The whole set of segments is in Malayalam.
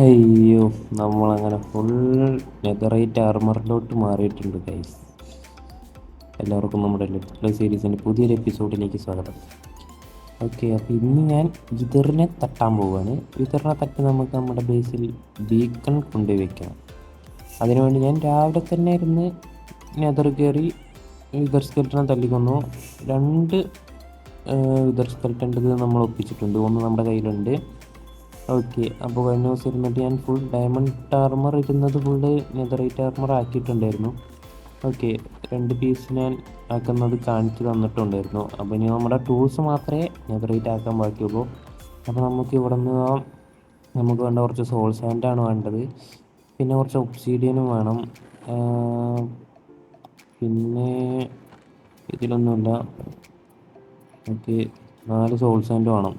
അയ്യോ, നമ്മളങ്ങനെ ഫുൾ നെതറൈറ്റ് ആർമറിലോട്ട് മാറിയിട്ടുണ്ട് ഗൈസ്. എല്ലാവർക്കും നമ്മുടെ ലെറ്റ്സ് പ്ലേ സീരീസിൻ്റെ പുതിയൊരു എപ്പിസോഡിലേക്ക് സ്വാഗതം. ഓക്കെ, അപ്പോൾ ഇന്ന് ഞാൻ വിതറിനെ തട്ടാൻ പോവുകയാണ്. വിതറിനെ തട്ടി നമുക്ക് നമ്മുടെ ബേസിൽ ബീക്കൺ കൊണ്ടുപോയി വെക്കണം. അതിനുവേണ്ടി ഞാൻ രാവിലെ തന്നെ ഇരുന്ന് നെതർ കയറി വിതർ സ്കെൽറ്റനെ തല്ലിക്കൊന്നു. രണ്ട് വിതർ സ്കെൽറ്റൻ്റെ നമ്മൾ ഒപ്പിച്ചിട്ടുണ്ട്, ഒന്ന് നമ്മുടെ കയ്യിലുണ്ട്. ഓക്കെ, അപ്പോൾ കഴിഞ്ഞ ദിവസം ഇരുന്നിട്ട് ഞാൻ ഫുൾ ഡയമണ്ട് ആർമർ ഇരുന്നത് ഫുള്ള് നെതറൈറ്റ് ആർമർ ആക്കിയിട്ടുണ്ടായിരുന്നു. ഓക്കെ, 2 പീസ് ഞാൻ ആക്കുന്നത് കാണിച്ചു തന്നിട്ടുണ്ടായിരുന്നു. അപ്പോൾ ഇനി നമ്മുടെ ടൂൾസ് മാത്രമേ നെതറൈറ്റ് ആക്കാൻ ബാക്കിയുള്ളൂ. അപ്പോൾ നമുക്ക് ഇവിടെ നിന്ന് നമുക്ക് വേണ്ട കുറച്ച് സോൾ സാൻഡാണ് വേണ്ടത്, പിന്നെ കുറച്ച് ഒബ്സീഡിയനും വേണം, പിന്നെ ഇതിലൊന്നുമില്ല. ഓക്കെ, 4 സോൾ സാൻഡ് വേണം.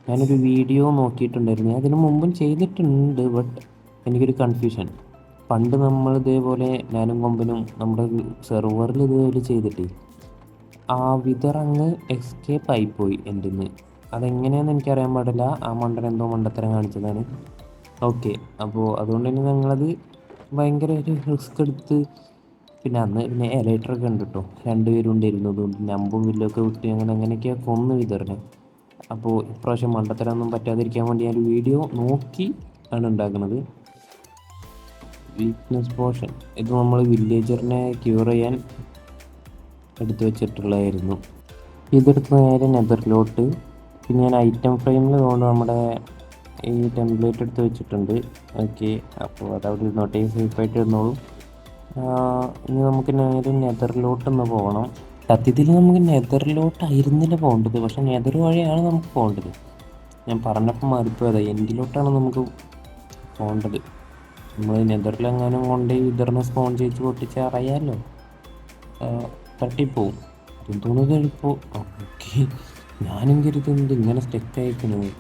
ഞാനൊരു വീഡിയോ നോക്കിയിട്ടുണ്ടായിരുന്നു, അതിന് മുമ്പും ചെയ്തിട്ടുണ്ട്. ബട്ട് എനിക്കൊരു കൺഫ്യൂഷൻ. പണ്ട് നമ്മൾ ഇതേപോലെ ഞാനും കൊമ്പനും നമ്മുടെ സെർവറിൽ ഇതേപോലെ ചെയ്തിട്ട് ആ വിതറങ്ങ് എസ്കേപ്പ് ആയിപ്പോയി എൻ്റെ നിന്ന്. അതെങ്ങനെയാണെന്ന് എനിക്കറിയാൻ പാടില്ല. ആ മണ്ടൻ എന്തോ മണ്ടത്തരം കാണിച്ചതാണ്. ഓക്കെ, അപ്പോൾ അതുകൊണ്ട് തന്നെ ഞങ്ങളത് ഭയങ്കര ഒരു റിസ്ക് എടുത്ത് പിന്നെ പിന്നെ എലൈറ്ററൊക്കെ ഉണ്ട് കേട്ടോ. 2 പേരും ഉണ്ടായിരുന്നു. അതുകൊണ്ട് നമ്പും വില്ലൊക്കെ വിട്ട് അങ്ങനെയൊക്കെയാണ് കൊന്ന് വിതറിനെ. അപ്പോൾ ഇപ്രാവശ്യം മണ്ടത്തരമൊന്നും പറ്റാതിരിക്കാൻ വേണ്ടി ഞാൻ വീഡിയോ നോക്കി ആണ് ഉണ്ടാക്കുന്നത്. വീക്ക്നെസ് പോഷൻ ഇത് നമ്മൾ വില്ലേജറിനെ ക്യൂർ ചെയ്യാൻ എടുത്തു വെച്ചിട്ടുള്ളതായിരുന്നു. ഇതെടുത്ത് നേരെ നെതറിലോട്ട്. പിന്നെ ഞാൻ ഐറ്റം ഫ്രെയിമിൽ കൊണ്ട് നമ്മുടെ ഈ ടെംപ്ലേറ്റ് എടുത്ത് വെച്ചിട്ടുണ്ട്. ഓക്കെ, അപ്പോൾ അതവിടെ ഇരുന്നോട്ടെ, സേഫായിട്ട് ഇരുന്നോളും. ഇനി നമുക്ക് നേരെ നെതറിലോട്ടൊന്ന് പോകണം. സത്യത്തിൽ നമുക്ക് നെതറിലോട്ടായിരുന്നില്ല പോകേണ്ടത്, പക്ഷെ നെതർ വഴിയാണ് നമുക്ക് പോകേണ്ടത്. ഞാൻ പറഞ്ഞപ്പോൾ മാറിപ്പോയതാ, എൻഡിലോട്ടാണ് നമുക്ക് പോകേണ്ടത്. നമ്മൾ നെതറിലെങ്ങാനും കൊണ്ട് വിതറിനെ സ്പോൺ ചെയ്ത് പൊട്ടിച്ച് അറിയാമല്ലോ, തട്ടിപ്പോവും. എന്തോന്നത് എളുപ്പോൾ. ഓക്കെ, ഞാനും കരുതുന്നുണ്ട് ഇങ്ങനെ സ്റ്റെക്ക് അയക്കുന്നത്.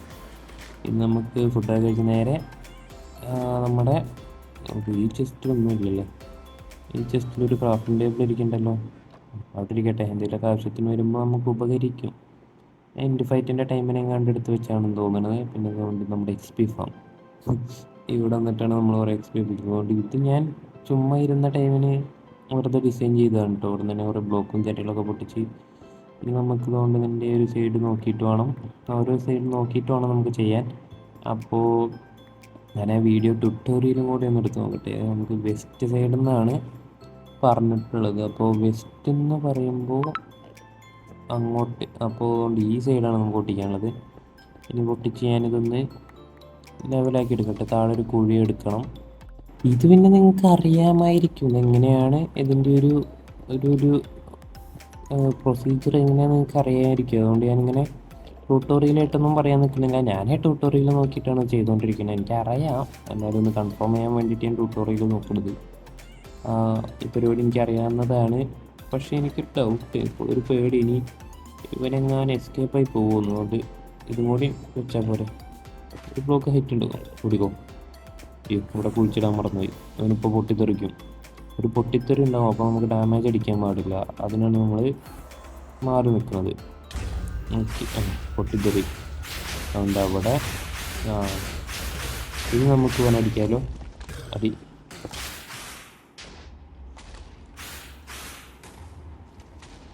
ഇന്ന് നമുക്ക് ഫുഡൊക്കെ കഴിച്ച് നേരെ നമ്മുടെ ഈ ചെസ്റ്റിലൊന്നും ഇല്ലല്ലേ, ഈ ചെസ്റ്റിലൊരു ക്രാഫ്റ്റിംഗ് ടേബിൾ ഇരിക്കണ്ടല്ലോ, അവിടെ ഇരിക്കട്ടെ. എന്തെങ്കിലുമൊക്കെ ആവശ്യത്തിന് വരുമ്പോൾ നമുക്ക് ഉപകരിക്കും. എൻ്റെ ഫൈറ്റിൻ്റെ ടൈമിനെ കണ്ടെടുത്ത് വെച്ചാണെന്ന് തോന്നുന്നത്. പിന്നെ അതുകൊണ്ട് നമ്മുടെ XP ഫാം ഇവിടെ വന്നിട്ടാണ് നമ്മൾ കുറേ XP പിടിക്കുന്നത്. ഇത് ഞാൻ ചുമ്മാ ഇരുന്ന ടൈമിന് വെറുതെ ഡിസൈൻ ചെയ്തതാണ് കേട്ടോ. അവിടെ തന്നെ കുറേ ബ്ലോക്കും ചട്ടികളൊക്കെ പൊട്ടിച്ച്. ഇനി നമുക്ക് ഇതുകൊണ്ട് ഇതിൻ്റെ ഒരു സൈഡ് നോക്കിയിട്ട് വേണം, ഓരോ സൈഡ് നോക്കിയിട്ട് വേണം നമുക്ക് ചെയ്യാൻ. അപ്പോൾ ഞാൻ ആ വീഡിയോ ട്യൂട്ടോറിയലും കൂടി ഒന്ന് എടുത്ത് നോക്കട്ടെ. നമുക്ക് വെസ്റ്റ് സൈഡിൽ നിന്നാണ് പറഞ്ഞിട്ടുള്ളത്. അപ്പോൾ വെസ്റ്റ് എന്ന് പറയുമ്പോൾ അങ്ങോട്ട്, അപ്പോൾ അതുകൊണ്ട് ഈ സൈഡാണ് നമുക്ക് പൊട്ടിക്കാനുള്ളത്. ഇനി പൊട്ടിച്ച് ഞാനിതൊന്ന് ലെവലാക്കി എടുക്കട്ടെ. താഴെ ഒരു കുഴി എടുക്കണം. ഇത് പിന്നെ നിങ്ങൾക്ക് അറിയാമായിരിക്കും എങ്ങനെയാണ് ഇതിൻ്റെ ഒരു ഒരു ഒരു പ്രൊസീജിയർ എങ്ങനെയാണെന്ന് നിങ്ങൾക്ക് അറിയാമായിരിക്കും. അതുകൊണ്ട് ഞാനിങ്ങനെ ട്യൂട്ടോറിയലായിട്ടൊന്നും പറയാൻ നിൽക്കുന്നില്ല. ഞാനേ ട്യൂട്ടോറിയൽ നോക്കിയിട്ടാണ് ചെയ്തുകൊണ്ടിരിക്കുന്നത്. എനിക്കറിയാം, എന്നാലും ഒന്ന് കൺഫേം ചെയ്യാൻ വേണ്ടിയിട്ട് ഞാൻ ട്യൂട്ടോറിയൽ നോക്കുന്നത്. ഈ പരിപാടി എനിക്കറിയാവുന്നതാണ്. പക്ഷേ എനിക്കൊരു ഡൗട്ട്, ഒരു പേടി, ഇനി ഇവനെങ്ങാനും എസ്കേപ്പായി പോകുന്നു. അതുകൊണ്ട് ഇതും കൂടി വെച്ചാൽ പോരെ. ഒരു ബ്ലോക്ക് ഹൈറ്റ് ഉണ്ട്, കൂടിക്കോ. ഇവിടെ കുഴിച്ചിടാൻ മറന്നുപോയി. അവനിപ്പോൾ പൊട്ടിത്തെറിക്കും. ഒരു പൊട്ടിത്തെറി ഉണ്ടാവും, അപ്പോൾ നമുക്ക് ഡാമേജ് അടിക്കാൻ പാടില്ല. അതിനാണ് നമ്മൾ മാറി നിൽക്കുന്നത്. ഓക്കെ, പൊട്ടിത്തെറി അതുകൊണ്ട് അവിടെ ഇത് നമുക്ക് വേണം അടിക്കാമല്ലോ. അടി.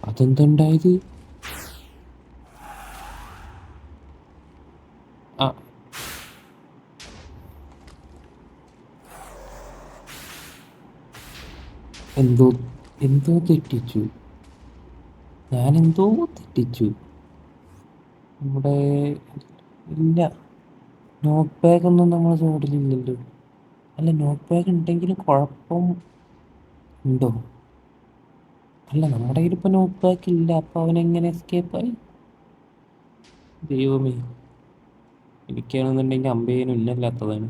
അതെന്തുണ്ടായത്? ആ എന്തോ എന്തോ തെറ്റിച്ചു, ഞാനെന്തോ തെറ്റിച്ചു. നമ്മുടെ ഇല്ല, നോട്ട് ബാഗൊന്നും നമ്മളെ സോഡിലില്ലല്ലോ. അല്ല, നോട്ട് ബാഗ് ഉണ്ടെങ്കിലും കുഴപ്പം ഉണ്ടോ? അല്ല, നമ്മുടെ കയ്യിലിപ്പോൾ നോട്ട് ബാഗ് ഇല്ല. അപ്പോൾ അവനെങ്ങനെ എസ്കേപ്പായി? ദൈവമേ, എനിക്കാണെന്നുണ്ടെങ്കിൽ അമ്പേനും ഇന്നല്ലാത്തതാണ്.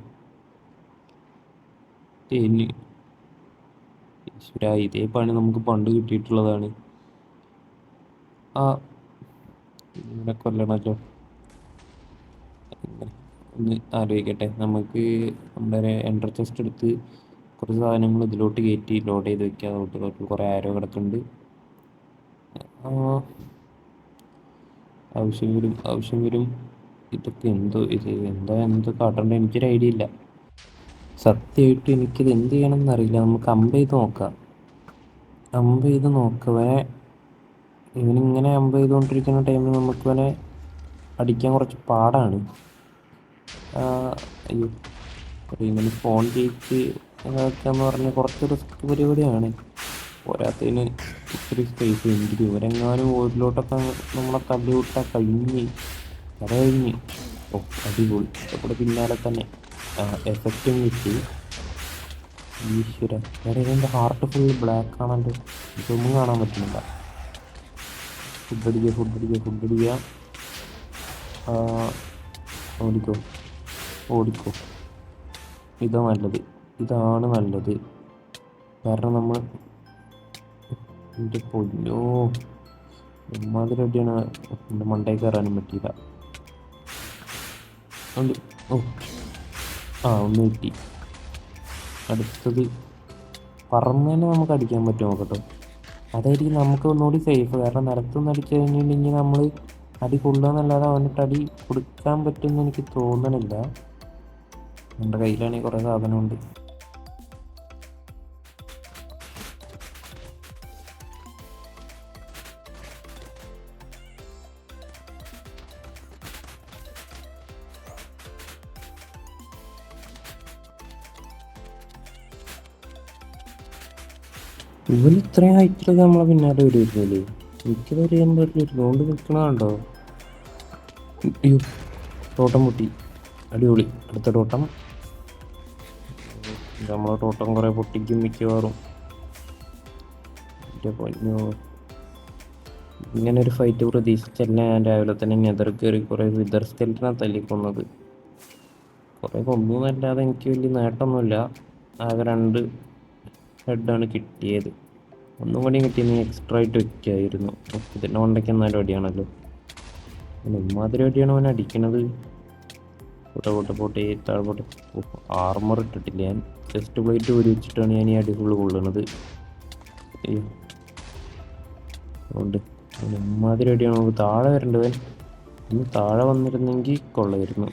ഇനി ഈശ്വരാ, ഇതേ പണി നമുക്ക് പണ്ട് കിട്ടിയിട്ടുള്ളതാണ്. ആ ഇവിടെ കൊല്ലണല്ലോ. ഒന്ന് ആലോചിക്കട്ടെ. നമുക്ക് നമ്മുടെ എൻട്ര ചെസ്റ്റ് എടുത്ത് കുറച്ച് സാധനങ്ങൾ ഇതിലോട്ട് കയറ്റി ലോഡ് ചെയ്ത് വെക്കുക. അതിലോട്ട് കുറേ ആരോ കിടക്കുന്നുണ്ട്. ആവശ്യം വരും. ഇതൊക്കെ എന്തോ ഇത് എന്തോ കാട്ടേണ്ടത് എനിക്കൊരു ഐഡിയ ഇല്ല. സത്യമായിട്ട് എനിക്കിത് എന്ത് ചെയ്യണം എന്നറിയില്ല. നമുക്ക് അമ്പ് ചെയ്ത് നോക്കാം. അമ്പ് ചെയ്ത് നോക്കവേ ഇവനിങ്ങനെ അമ്പ് ചെയ്തുകൊണ്ടിരിക്കുന്ന ടൈമിൽ നമുക്ക് ഇവനെ അടിക്കാൻ കുറച്ച് പാടാണ്. അയ്യോ, ഇങ്ങനെ ഫോൺ ജയിച്ച് എന്ന് പറഞ്ഞാൽ കുറച്ച് റിസ്ക് പരിപാടിയാണ്. പോരാത്തതിന് ഇത്തിരി സ്പേസ് എങ്കിലും ഇവരെങ്ങാനും ഓരിലോട്ടൊക്കെ നമ്മളെ തള്ളി വിട്ടാൽ കഴിഞ്ഞ് കഥ കഴിഞ്ഞ്. ഓ അടിപൊളി. ഇവിടെ പിന്നാലെ തന്നെ എഫക്റ്റും കിട്ടി. ഈശ്വര, വേറെ ഇതിൻ്റെ ഹാർട്ട് ഫുൾ ബ്ലാക്ക് ആണല്ലോ, ഇതൊന്നും കാണാൻ പറ്റുന്നില്ല. ഫുഡ് അടിക്കുക. ഓടിക്കോ ഓടിക്കോ. ഇതാ നല്ലത്, ഇതാണ് നല്ലത്. കാരണം നമ്മൾ എൻ്റെ പൊന്നോ ഇമ്മാതിരി അടിയാണ്. എൻ്റെ മണ്ടയിൽ കയറാനും പറ്റിയില്ല. ഓ ഒന്ന് കിട്ടി. അടുത്തത് പറന്നേനെ നമുക്ക് അടിക്കാൻ പറ്റുമോ നോക്കട്ടോ. അതായിരിക്കും നമുക്ക് ഒന്നുകൂടി സേഫ്. കാരണം നിലത്തൊന്നും അടിച്ചു കഴിഞ്ഞിട്ടുണ്ടെങ്കിൽ നമ്മൾ അടി കൊള്ളുകയെന്നല്ലാതെ അവനിട്ട് അടി കൊടുക്കാൻ പറ്റുമെന്ന് എനിക്ക് തോന്നണില്ല. എൻ്റെ കയ്യിലാണെങ്കിൽ കുറേ സാധനമുണ്ട്. ഇവന് ഇത്രയും ഹൈറ്റിലൊക്കെ നമ്മളെ പിന്നാലെ വരുമല്ലേ. എനിക്കത് അറിയാൻ പറ്റില്ല. ഇരുന്നുകൊണ്ട് നിൽക്കണുണ്ടോ. അയ്യോ, തോട്ടം പൊട്ടി. അടിപൊളി. അടുത്ത തോട്ടം. നമ്മളെ തോട്ടം കുറേ പൊട്ടിക്കും മിക്കവാറും. എൻ്റെ പൊന്നോ, ഇങ്ങനെ ഒരു ഫൈറ്റ് പ്രതീക്ഷിച്ചല്ല ഞാൻ രാവിലെ തന്നെ നെതർ കയറി കുറേ വിതർ സ്കെൽറ്റിനെ തല്ലിക്കൊന്നത്. കുറേ കൊന്നല്ലാതെ എനിക്ക് വലിയ നേട്ടമൊന്നുമില്ല. ആകെ 2 ഹെഡാണ് കിട്ടിയത്. ഒന്നും കൂടി കിട്ടിയെങ്കിൽ എക്സ്ട്രാ ആയിട്ട് വയ്ക്കായിരുന്നു. ഇതിൻ്റെ കൊണ്ടൊക്കെ എന്നാലും അടിയാണല്ലോ. ഇമ്മാതിരി അടിയാണ് അവൻ അടിക്കണത്. പോട്ടെ താഴെ. ആർമർ ഇട്ടിട്ടില്ല ഞാൻ. ചെസ്റ്റ് പ്ലേറ്റ് ഊരി വെച്ചിട്ടാണ് ഞാൻ ഈ അടി ഫുള്ള് കൊള്ളുന്നത്. അതുകൊണ്ട് ഇമ്മാതിരി അടിയാണ്. നമുക്ക് താഴെ വരേണ്ടവൻ ഇന്ന് താഴെ വന്നിരുന്നെങ്കിൽ കൊള്ളായിരുന്നു.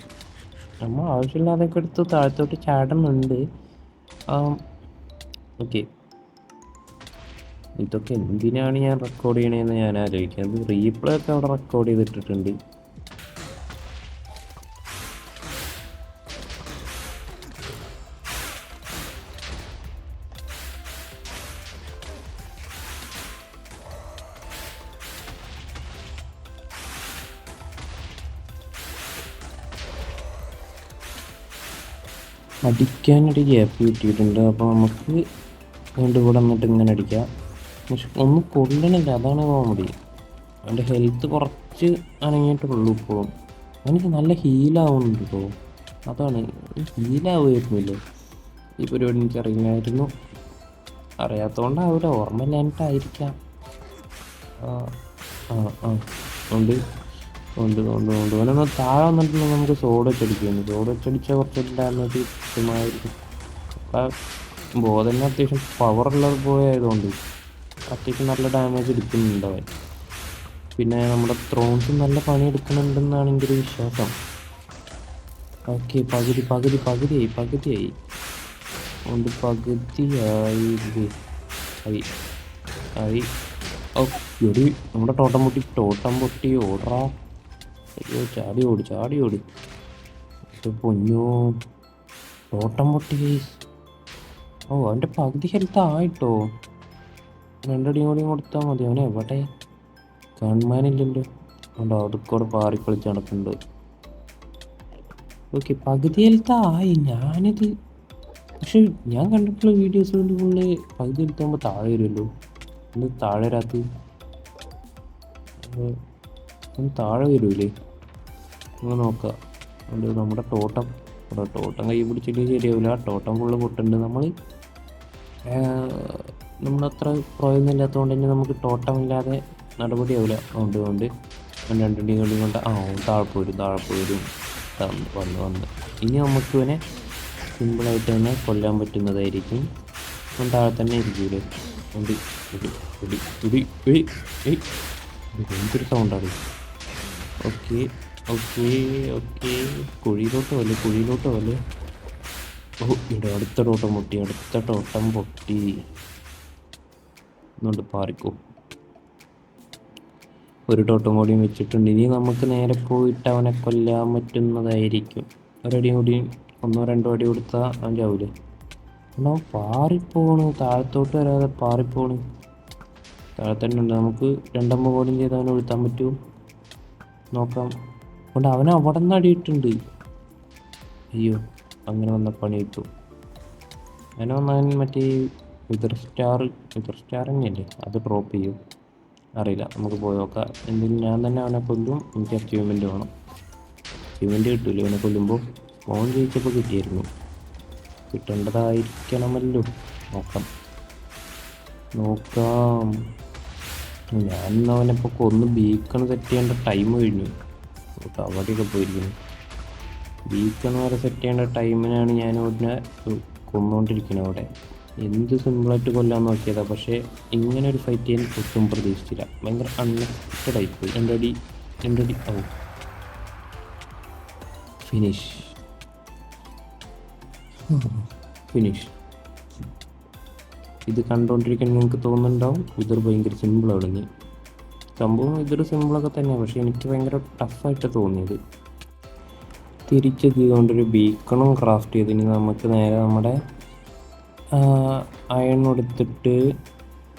നമ്മൾ ആവശ്യമില്ലാതൊക്കെ എടുത്ത് താഴത്തോട്ട് ചാടുന്നുണ്ട്. ഓക്കെ, ഇതൊക്കെ എന്തിനാണ് ഞാൻ റെക്കോർഡ് ചെയ്യണതെന്ന് ഞാൻ ആലോചിക്കുന്നത്. റീപ്ലേ ഒക്കെ അവിടെ റെക്കോർഡ് ചെയ്തിട്ടിട്ടുണ്ട്. അടിക്കാനൊരു ഗ്യാപ്പ് കിട്ടിയിട്ടുണ്ട്. അപ്പോൾ നമുക്ക് വീണ്ടും ഇവിടെ വന്നിട്ട് ഇങ്ങനെ അടിക്കാം. പക്ഷെ ഒന്നും കൊള്ളണില്ല, അതാണ് കോമഡി. അവൻ്റെ ഹെൽത്ത് കുറച്ച് അനങ്ങിയിട്ടുള്ളൂ ഇപ്പോഴും. എനിക്ക് നല്ല ഹീലാവുന്നുണ്ട് കേട്ടോ. അതാണ്, ഹീലാവുമായിരുന്നില്ലേ ഈ പരിപാടി. എനിക്ക് അറിയില്ലായിരുന്നു. അറിയാത്തതുകൊണ്ടാവില്ല, ഓർമ്മയില്ലാഞ്ഞിട്ടായിരിക്കാം. ഉണ്ട്. അവനൊന്ന് താഴെ വന്നിട്ടുണ്ടെങ്കിൽ നമുക്ക് സോഡ് വെച്ചടിക്കുന്നു. സോഡ് വെച്ചടിച്ചാൽ കുറച്ചിട്ടായിരുന്നത് കൃത്യമായിരിക്കും. അപ്പം ബോധന അത്യാവശ്യം പവറുള്ളത് പോയതുകൊണ്ട് അത്യാവശ്യം നല്ല ഡാമേജ് എടുക്കുന്നുണ്ട് അവൻ. പിന്നെ നമ്മുടെ ത്രോൺസ് നല്ല പണിയെടുക്കുന്നുണ്ടെന്നാണ് എൻ്റെ ഒരു വിശ്വാസം. ഓക്കെ, പകുതിയായി അതുകൊണ്ട് പകുതിയായി. ഒരു നമ്മുടെ തോട്ടം പൊട്ടി ഓടറാ. അയ്യോ, ചാടി ഓടി. പൊന്നോ, തോട്ടം പൊട്ടി. അവൻ്റെ പകുതി ഹെൽത്ത് ആയിട്ടോ. 2 അടിയും കൂടി കൊടുത്താൽ മതി. അവനെ എവിടെ കാണുവാനില്ലല്ലോ. അതുകൊണ്ട് അതൊക്കെ പാറിക്കളിച്ച് നടക്കുന്നുണ്ട്. ഓക്കെ, പകുതി ഹെൽത്ത് ആയി. ഞാനിത് പക്ഷെ ഞാൻ കണ്ടിട്ടുള്ള വീഡിയോസ് കൊണ്ട് ഫുള്ള് പകുതി ഹെൽത്താകുമ്പോൾ താഴെ വരുമല്ലോ. ഒന്ന് താഴെ വരാത്ത ഒന്ന് താഴെ വരൂലേ. ഒന്ന് നോക്കാം. അതുകൊണ്ട് നമ്മുടെ തോട്ടം കൈ പിടിച്ചിട്ട് ശരിയാവില്ല. ടോട്ടം ഫുള്ള് പൊട്ടുണ്ട്. നമ്മളത്ര പ്രോയൊന്നുമില്ലാത്തതുകൊണ്ട് തന്നെ നമുക്ക് ടോട്ടമില്ലാതെ നടപടിയാവില്ല. അതുകൊണ്ട് 2 കളിയും കൊണ്ട് താഴെ വരും. വന്ന് ഇനി നമുക്ക് ഇവനെ സിമ്പിളായിട്ട് തന്നെ കൊല്ലാൻ പറ്റുന്നതായിരിക്കും. താഴെ തന്നെ ഇരിക്കൂലേ. എന്തൊരു സൗണ്ടാണ്. ഓക്കെ, കുഴിയിലോട്ട് പോലെ. ഓ ഇവിടെ അടുത്ത ടോട്ടം പൊട്ടി, അടുത്ത ടോട്ടം പൊട്ടി. എന്നുകൊണ്ട് പാറിക്കോ. ഒരു ടോട്ടം കൂടിയും വെച്ചിട്ടുണ്ട്. ഇനി നമുക്ക് നേരെ പോയിട്ട് അവനെ കൊല്ലാൻ പറ്റുന്നതായിരിക്കും. ഒരടി കൂടി, ഒന്നോ രണ്ടോ അടി കൊടുത്താൽ അവൻ ചാവൂലേ? എന്നാ പാറിപ്പോണ്, താഴത്തോട്ട് വരാതെ പാറിപ്പോണ്. താഴെ തന്നെ ഉണ്ട്. നമുക്ക് രണ്ടമ്മ കോടിയും ചെയ്ത് അവനെ വീഴ്ത്താൻ പറ്റുമോ നോക്കാം. അതുകൊണ്ട് അവൻ അവിടെ നിന്ന് അടിയിട്ടുണ്ട്. അയ്യോ, അങ്ങനെ വന്ന പണി കിട്ടും. അങ്ങനെ വന്നാൽ മറ്റേ വിതർ സ്റ്റാർ തന്നെയല്ലേ, അത് ഡ്രോപ്പ് ചെയ്യും. അറിയില്ല, നമുക്ക് പോയി നോക്കാം. എന്തെങ്കിലും ഞാൻ തന്നെ അവനെ കൊല്ലും. എനിക്ക് അച്ചീവ്മെൻറ്റ് വേണം. അച്ചീവ്മെൻറ്റ് കിട്ടില്ല അവനെ കൊല്ലുമ്പോൾ. ഫോൺ ചോദിച്ചപ്പോൾ കിട്ടിയായിരുന്നു, കിട്ടേണ്ടതായിരിക്കണമല്ലോ. നോക്കാം. ഞാൻ അവനെപ്പോൾ കൊന്ന് ബീക്കൺ സെറ്റ് ചെയ്യേണ്ട ടൈം കഴിഞ്ഞു. അവിടെയൊക്കെ പോയിരിക്കുന്നു. ബീക്കൺ വരെ സെറ്റ് ചെയ്യേണ്ട ടൈമിനാണ് ഞാൻ ഇവിടെ കൊന്നുകൊണ്ടിരിക്കുന്നത്. അവിടെ എന്ത് സിമ്പിളായിട്ട് കൊല്ലാൻ നോക്കിയതാണ്, പക്ഷേ ഇങ്ങനെ ഒരു ഫൈറ്റ് ചെയ്യാൻ ഒട്ടും പ്രതീക്ഷിച്ചില്ല. ഭയങ്കര അൺഎക്സ്പെക്റ്റഡ് ആയിപ്പോയി. എൻ്റെ അടി ഓ ഫിനിഷ്. ഇത് കണ്ടുകൊണ്ടിരിക്കാൻ നിങ്ങൾക്ക് തോന്നുന്നുണ്ടാവും ഇതൊരു ഭയങ്കര സിമ്പിളാണെന്ന്. സംഭവം ഇതൊരു സിമ്പിളൊക്കെ തന്നെയാണ്, പക്ഷേ എനിക്ക് ഭയങ്കര ടഫായിട്ട് തോന്നിയത്. തിരിച്ചെത്തിയതുകൊണ്ടൊരു ബീക്കണും ക്രാഫ്റ്റ് ചെയ്ത് ഇനി നമുക്ക് നേരെ നമ്മുടെ അയൺ എടുത്തിട്ട്,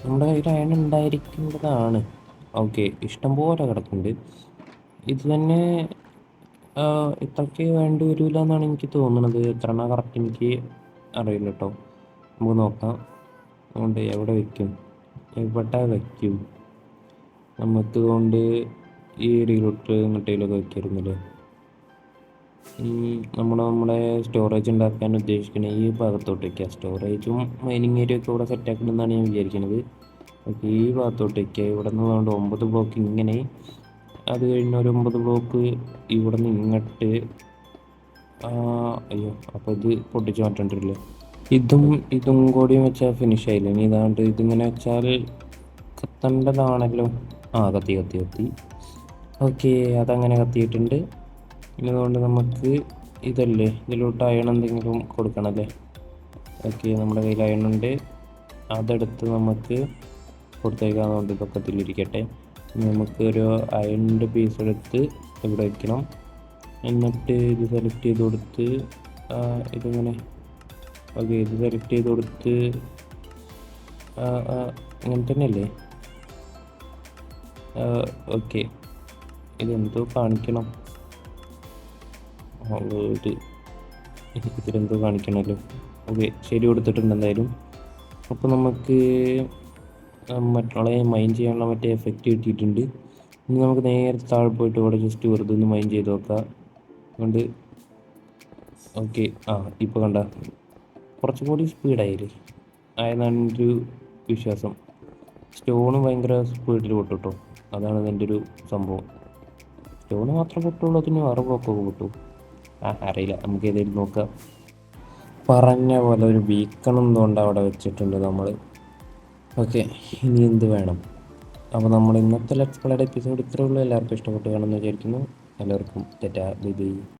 നമ്മുടെ കയ്യിൽ അയൺ ഉണ്ടായിരിക്കേണ്ടതാണ്. ഓക്കെ, ഇഷ്ടംപോലെ കിടക്കുന്നുണ്ട്. ഇത് തന്നെ ഇത്രയ്ക്ക് വേണ്ടി വരില്ല എന്നാണ് എനിക്ക് തോന്നുന്നത്. എത്ര കറക്റ്റ് എനിക്ക് അറിയില്ല കേട്ടോ. നമുക്ക് നോക്കാം. അതുകൊണ്ട് എവിടെ വയ്ക്കും നമുക്ക് കൊണ്ട് ഈ ഏരിയയിലോട്ട് മറ്റേലൊക്കെ വയ്ക്കായിരുന്നല്ലേ. നമ്മുടെ സ്റ്റോറേജ് ഉണ്ടാക്കാൻ ഉദ്ദേശിക്കുന്ന ഈ ഭാഗത്തോട്ട് വയ്ക്കുക. സ്റ്റോറേജും മൈനിങ് ഏരിയ ഒക്കെ ഇവിടെ സെറ്റാക്കണമെന്നാണ് ഞാൻ വിചാരിക്കുന്നത്. ഓക്കെ, ഈ ഭാഗത്തോട്ട് വയ്ക്കുക. ഇവിടെ നിന്ന് അതുകൊണ്ട് 9 ബ്ലോക്ക് ഇങ്ങനെ, അത് കഴിഞ്ഞ് ഒരു 9 ബ്ലോക്ക് ഇവിടെ നിന്ന് ഇങ്ങോട്ട്. അയ്യോ, അപ്പോൾ ഇത് പൊട്ടിച്ച് മാറ്റേണ്ടില്ലേ. ഇതും കൂടി വെച്ചാൽ ഫിനിഷ് ആയില്ല. ഇനി ഇതാണ്ട് ഇതിങ്ങനെ വെച്ചാൽ കത്തേണ്ടതാണല്ലോ. കത്തി. ഓക്കെ, അതങ്ങനെ കത്തിയിട്ടുണ്ട്. ഇനി അതുകൊണ്ട് നമുക്ക് ഇതല്ലേ, ഇതിലോട്ട് അയൺ എന്തെങ്കിലും കൊടുക്കണമല്ലേ. ഓക്കെ, നമ്മുടെ കയ്യിൽ അയണുണ്ട്. അതെടുത്ത് നമുക്ക് കൊടുത്തേക്കാന്നുകൊണ്ട് ഇതൊക്കെ ഇതിലിരിക്കട്ടെ. നമുക്ക് ഒരു അയണിൻ്റെ പീസ് എടുത്ത് ഇവിടെ വയ്ക്കണം. എന്നിട്ട് ഇത് സെലക്ട് ചെയ്ത് കൊടുത്ത് ഇതിങ്ങനെ. ഓക്കെ, ഇത് സെലക്ട് ചെയ്ത് കൊടുത്ത് ഇങ്ങനെ തന്നെയല്ലേ. ഓക്കെ, ഇതെന്തോ കാണിക്കണം. ഇതിലെന്തോ കാണിക്കണമല്ലോ. ഓക്കെ, ശരി കൊടുത്തിട്ടുണ്ട് എന്തായാലും. അപ്പോൾ നമുക്ക് മറ്റുള്ള മൈൻ ചെയ്യാനുള്ള മറ്റേ എഫക്റ്റ് കിട്ടിയിട്ടുണ്ട്. ഇനി നമുക്ക് നേരെ താഴെ പോയിട്ട് ഇവിടെ ജസ്റ്റ് വെറുതെ ഒന്ന് മൈൻ ചെയ്ത് നോക്കാം. അതുകൊണ്ട് ഓക്കെ, ഇപ്പോൾ കണ്ട കുറച്ചും കൂടി സ്പീഡായില്ലേ ആയെന്നാണ് എൻ്റെ ഒരു വിശ്വാസം. സ്റ്റോണ് ഭയങ്കര സ്പീഡിൽ പൊട്ടുട്ടോ, അതാണ് ഇതിൻ്റെ ഒരു സംഭവം. സ്റ്റോണ് മാത്രം പൊട്ടുള്ളൂ, അതിന് വേറെ ബ്ലോക്കൊക്കെ പൊട്ടു. അറിയില്ല, നമുക്ക് ഏതെങ്കിലും നോക്കാം. പറഞ്ഞ പോലെ ഒരു ബീക്കൺ കൊണ്ട് അവിടെ വെച്ചിട്ടുണ്ട് നമ്മൾ. ഓക്കെ, ഇനി എന്ത് വേണം? അപ്പോൾ നമ്മൾ ഇന്നത്തെ ലെറ്റ്സ് പ്ലേയുടെ എപ്പിസോഡ് ഇത്രയേ ഉള്ളൂ. എല്ലാവർക്കും ഇഷ്ടപ്പെട്ട് കാണുമെന്ന് വിചാരിക്കുന്നു. എല്ലാവർക്കും ബൈ ബൈ.